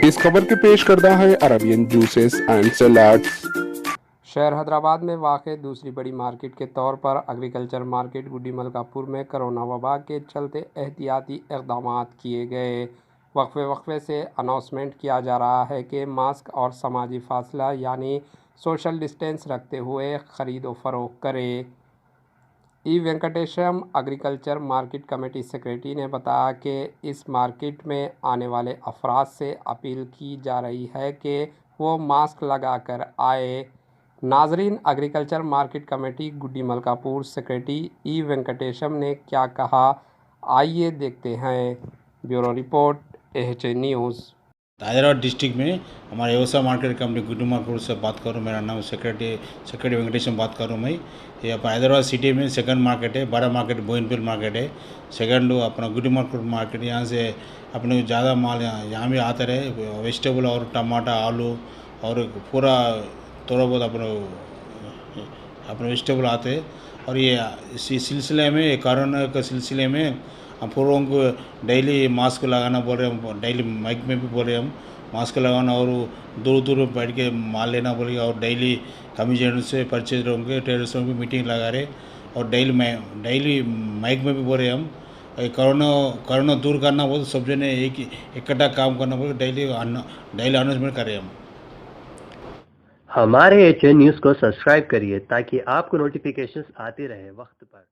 इस खबर के पेश करता है अरबियन जूसेस एंड सलाड्स। शहर हैदराबाद में वाक़ दूसरी बड़ी मार्केट के तौर पर एग्रीकल्चर मार्केट गुड्डी मलकापुर में कोरोना वबा के चलते एहतियाती इक़दाम किए गए। वक्फे वक्फे से अनाउंसमेंट किया जा रहा है कि मास्क और समाजी फासला यानी सोशल डिस्टेंस रखते हुए ख़रीदो फ़रोख्त करें। E Venkatesham agriculture market committee secretary ने बताया कि इस मार्केट में आने वाले अफराद से अपील की जा रही है कि वो मास्क लगाकर आए। नाजरीन, एग्रीकल्चर मार्केट कमेटी गुड्डी मलकापुर सेक्रेटरी ई वेंकटेशम ने क्या कहा, आइए देखते हैं। Bureau report, AHA news. Hyderabad district में हमारे व्यवसाय मार्केट कंपनी गुड्डी मार्केट से बात करूँ। मेरा नाम सेक्रेटरी वेंकटेशम बात करूँ मैं। ये अपना हैदराबाद सिटी में सेकंड मार्केट है, बड़ा मार्केट बोइनफील्ड मार्केट है। सेकंड अपना गुड्डी मार्केट यहाँ से अपने ज़्यादा माल यहाँ भी आते रहे, वेजिटेबल और टमाटा आलू और पूरा थोड़ा बहुत अपने वेजिटेबल आते हैं। और ये इसी सिलसिले में, कोरोना के सिलसिले में हम पूर्वों को डेली मास्क लगाना बोल रहे हैं, डेली माइक में भी बोल रहे हैं हम मास्क लगाना, और दूर दूर में बैठ के माल लेना बोलेगा, और डेली कमीशन से परचेज होंगे, ट्रेडर्स में भी मीटिंग लगा रहे, और डेली माइक में भी बोल रहे हम कोरोना दूर करना बोल, सब जने एक इकट्ठा काम करना बोल, डेली अनाउंसमेंट कर रहे हैं हम। हमारे एच न्यूज़ को सब्सक्राइब करिए ताकि आपको नोटिफिकेशंस आते रहे वक्त पर।